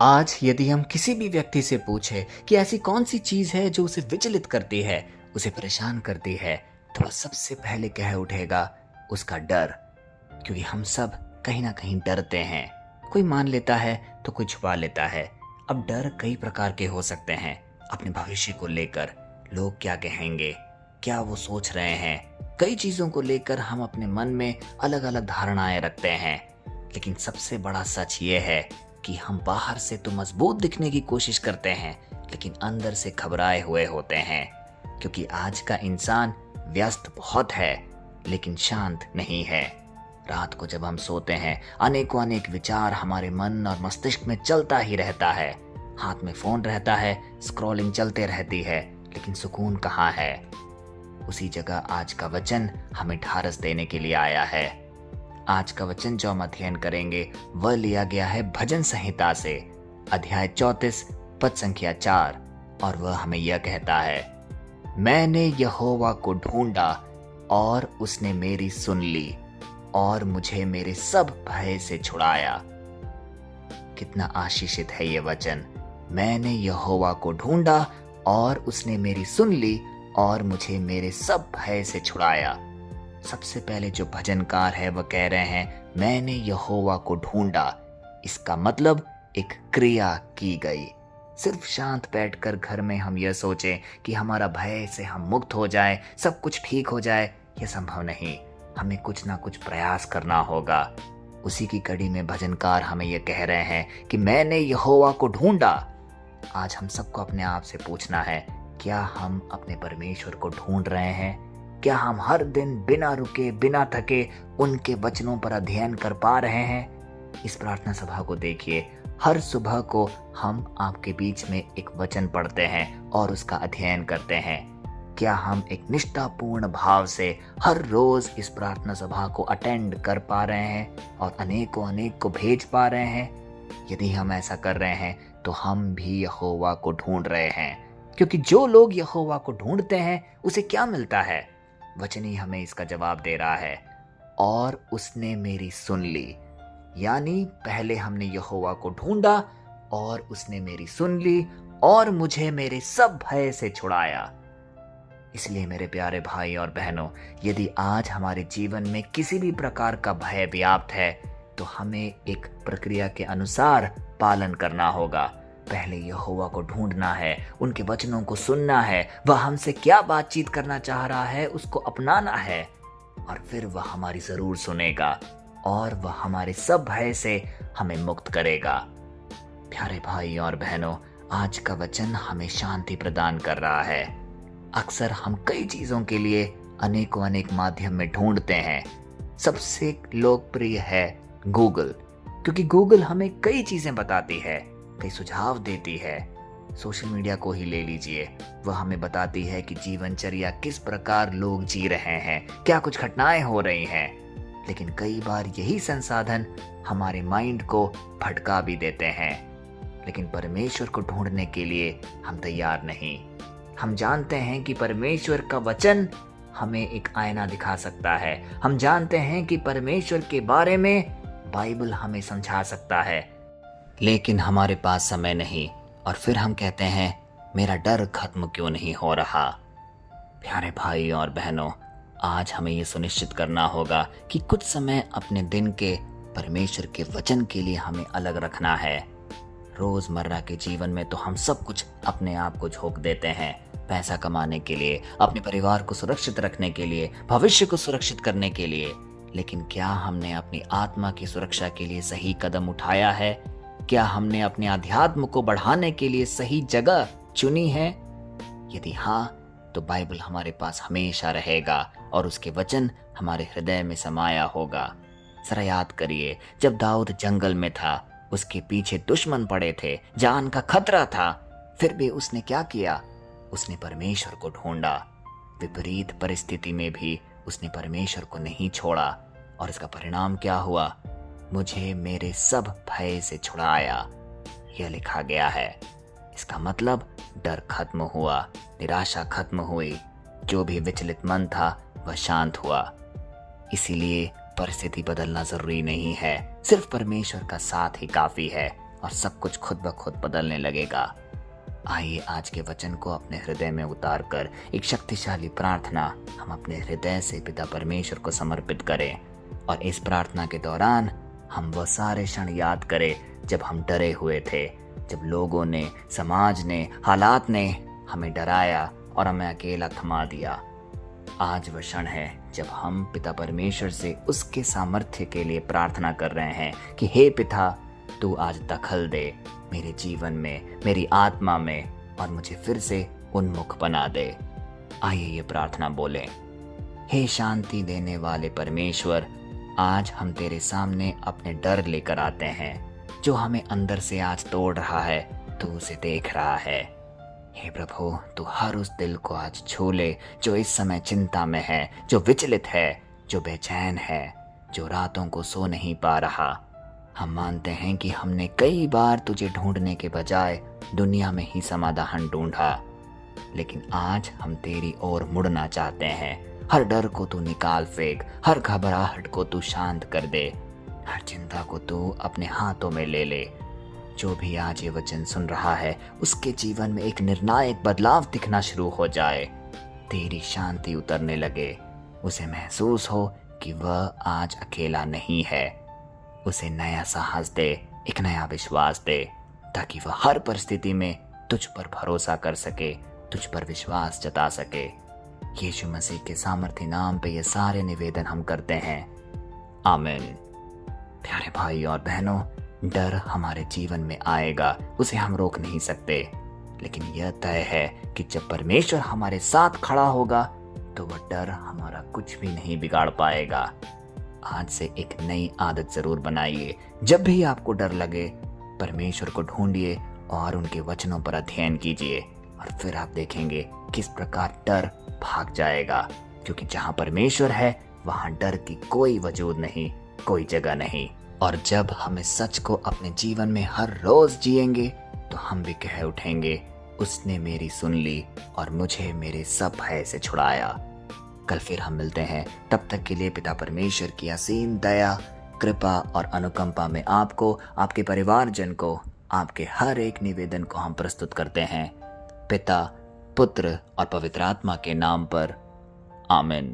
आज यदि हम किसी भी व्यक्ति से पूछे कि ऐसी कौन सी चीज है जो उसे विचलित करती है, उसे परेशान करती है, तो वह सबसे पहले कह उठेगा उसका डर। क्योंकि हम सब कहीं ना कहीं डरते हैं। कोई मान लेता है तो कोई छुपा लेता है। अब डर कई प्रकार के हो सकते हैं। अपने भविष्य को लेकर, लोग क्या कहेंगे, क्या वो सोच रहे हैं, कई चीजों को लेकर हम अपने मन में अलग अलग धारणाएं रखते हैं। लेकिन सबसे बड़ा सच ये है कि हम बाहर से तो मजबूत दिखने की कोशिश करते हैं, लेकिन अंदर से घबराए हुए होते हैं। क्योंकि आज का इंसान व्यस्त बहुत है, लेकिन शांत नहीं है। रात को जब हम सोते हैं, अनेकों अनेक विचार हमारे मन और मस्तिष्क में चलता ही रहता है। हाथ में फोन रहता है, स्क्रॉलिंग चलते रहती है, लेकिन सुकून कहाँ है। उसी जगह आज का वचन हमें ढारस देने के लिए आया है। आज का वचन जो हम अध्ययन करेंगे वह लिया गया है भजन संहिता से, अध्याय 34 पद संख्या 4, और वह हमें यह कहता है, मैंने यहोवा को ढूंढा और उसने मेरी सुन ली और मुझे मेरे सब भय से छुड़ाया। कितना आशीषित है ये वचन। मैंने यहोवा को ढूंढा और उसने मेरी सुन ली और मुझे मेरे सब भय से छुड़ाया। सबसे पहले जो भजनकार है वह कह रहे हैं, मैंने यहोवा को ढूंढा। इसका मतलब एक क्रिया की गई। सिर्फ शांत बैठकर घर में हम यह सोचें कि हमारा भय से हम मुक्त हो जाए, सब कुछ ठीक हो जाए, यह संभव नहीं। हमें कुछ ना कुछ प्रयास करना होगा। उसी की कड़ी में भजनकार हमें यह कह रहे हैं कि मैंने यहोवा को ढूंढा। आज हम सबको अपने आप से पूछना है, क्या हम अपने परमेश्वर को ढूंढ रहे हैं? क्या हम हर दिन बिना रुके, बिना थके उनके वचनों पर अध्ययन कर पा रहे हैं? इस प्रार्थना सभा को देखिए, हर सुबह को हम आपके बीच में एक वचन पढ़ते हैं और उसका अध्ययन करते हैं। क्या हम एक निष्ठापूर्ण भाव से हर रोज इस प्रार्थना सभा को अटेंड कर पा रहे हैं और अनेकों अनेक को भेज पा रहे हैं? यदि हम ऐसा कर रहे हैं तो हम भी यहोवा को ढूंढ रहे हैं। क्योंकि जो लोग यहोवा को ढूंढते हैं उसे क्या मिलता है? वचन ही हमें इसका जवाब दे रहा है, और उसने मेरी सुन ली। यानी पहले हमने यहोवा को ढूंढा और उसने मेरी सुन ली और मुझे मेरे सब भय से छुड़ाया। इसलिए मेरे प्यारे भाई और बहनों, यदि आज हमारे जीवन में किसी भी प्रकार का भय व्याप्त है तो हमें एक प्रक्रिया के अनुसार पालन करना होगा। पहले यहोवा को ढूंढना है, उनके वचनों को सुनना है, वह हमसे क्या बातचीत करना चाह रहा है उसको अपनाना है, और फिर वह हमारी जरूर सुनेगा और वह हमारे सब भय से हमें मुक्त करेगा। प्यारे भाई और बहनों, आज का वचन हमें शांति प्रदान कर रहा है। अक्सर हम कई चीजों के लिए अनेकों अनेक माध्यम में ढूंढते हैं। सबसे लोकप्रिय है गूगल, क्योंकि गूगल हमें कई चीजें बताती है, कई सुझाव देती है। सोशल मीडिया को ही ले लीजिए, वह हमें बताती है कि जीवनचर्या किस प्रकार लोग जी रहे हैं, क्या कुछ घटनाएं हो रही हैं। लेकिन कई बार यही संसाधन हमारे माइंड को भटका भी देते हैं। लेकिन परमेश्वर को ढूंढने के लिए हम तैयार नहीं। हम जानते हैं कि परमेश्वर का वचन हमें एक आईना दिखा सकता है। हम जानते हैं कि परमेश्वर के बारे में बाइबल हमें समझा सकता है, लेकिन हमारे पास समय नहीं। और फिर हम कहते हैं, मेरा डर खत्म क्यों नहीं हो रहा? प्यारे भाई और बहनों, आज हमें यह सुनिश्चित करना होगा कि कुछ समय अपने दिन के परमेश्वर के वचन के लिए हमें अलग रखना है। रोजमर्रा के जीवन में तो हम सब कुछ अपने आप को झोंक देते हैं, पैसा कमाने के लिए, अपने परिवार को सुरक्षित रखने के लिए, भविष्य को सुरक्षित करने के लिए। लेकिन क्या हमने अपनी आत्मा की सुरक्षा के लिए सही कदम उठाया है? क्या हमने अपने अध्यात्म को बढ़ाने के लिए सही जगह चुनी है? यदि हाँ, तो बाइबल हमारे पास हमेशा रहेगा और उसके वचन हमारे हृदय में समाया होगा। जरा याद करिए, जब दाऊद जंगल में था, उसके पीछे दुश्मन पड़े थे, जान का खतरा था, फिर भी उसने क्या किया? उसने परमेश्वर को ढूंढा। विपरीत परिस्थिति में भी उसने परमेश्वर को नहीं छोड़ा, और इसका परिणाम क्या हुआ? मुझे मेरे सब भय से छुड़ाया, यह लिखा गया है। इसका मतलब डर खत्म हुआ, निराशा खत्म हुई, जो भी विचलित मन था वह शांत हुआ। इसीलिए परिस्थिति बदलना जरूरी नहीं है, सिर्फ परमेश्वर का साथ ही काफी है। और सब कुछ खुद ब खुद बदलने लगेगा। आइए आज के वचन को अपने हृदय में उतार कर एक शक्तिशाली प्रार्थना हम अपने हृदय से पिता परमेश्वर को समर्पित करें। और इस प्रार्थना के दौरान हम वह सारे क्षण याद करें जब हम डरे हुए थे, जब लोगों ने, समाज ने, हालात ने हमें डराया और हमें अकेला थमा दिया। आज वह क्षण है जब हम पिता परमेश्वर से उसके सामर्थ्य के लिए प्रार्थना कर रहे हैं कि हे पिता, तू आज दखल दे मेरे जीवन में, मेरी आत्मा में, और मुझे फिर से उन्मुख बना दे। आइए ये प्रार्थना बोलें। हे शांति देने वाले परमेश्वर, आज हम तेरे सामने अपने डर लेकर आते हैं जो हमें अंदर से आज तोड़ रहा है। तू उसे देख रहा है। हे प्रभु, तू हर उस दिल को आज छू ले जो इस समय चिंता में है, जो विचलित है, जो बेचैन है, जो रातों को सो नहीं पा रहा। हम मानते हैं कि हमने कई बार तुझे ढूंढने के बजाय दुनिया में ही समाधान ढूंढा, लेकिन आज हम तेरी ओर मुड़ना चाहते हैं। हर डर को तू निकाल फेंक, हर घबराहट को तू शांत कर दे, हर चिंता को तू अपने हाथों में ले ले। जो भी आज ये वचन सुन रहा है उसके जीवन में एक निर्णायक बदलाव दिखना शुरू हो जाए, तेरी शांति उतरने लगे, उसे महसूस हो कि वह आज अकेला नहीं है। उसे नया साहस दे, एक नया विश्वास दे, ताकि वह हर परिस्थिति में तुझ पर भरोसा कर सके, तुझ पर विश्वास जता सके। यीशु मसीह के सामर्थ्य नाम पे ये सारे निवेदन हम करते हैं, आमीन। प्यारे भाई और बहनों, डर हमारे जीवन में आएगा, उसे हम रोक नहीं सकते, लेकिन यह तय है कि जब परमेश्वर हमारे साथ खड़ा होगा तो वह डर हमारा कुछ भी नहीं बिगाड़ पाएगा। आज से एक नई आदत जरूर बनाइए। जब भी आपको डर लगे, परमेश्वर को ढूंढिए और उनके वचनों पर अध्ययन कीजिए, और फिर आप देखेंगे किस प्रकार डर भाग जाएगा। क्योंकि जहां परमेश्वर है वहां डर की कोई वजूद नहीं, कोई जगह नहीं। और जब हम इस सच को अपने जीवन में हर रोज जिएंगे तो हम भी कह उठेंगे, उसने मेरी सुन ली और मुझे मेरे सब भय से छुड़ाया। कल फिर हम मिलते हैं। तब तक के लिए पिता परमेश्वर की असीम दया, कृपा और अनुकंपा में आपको, आपके परिवारजन को, आपके हर एक निवेदन को हम प्रस्तुत करते हैं, पिता, पुत्र और पवित्र आत्मा के नाम पर, आमीन।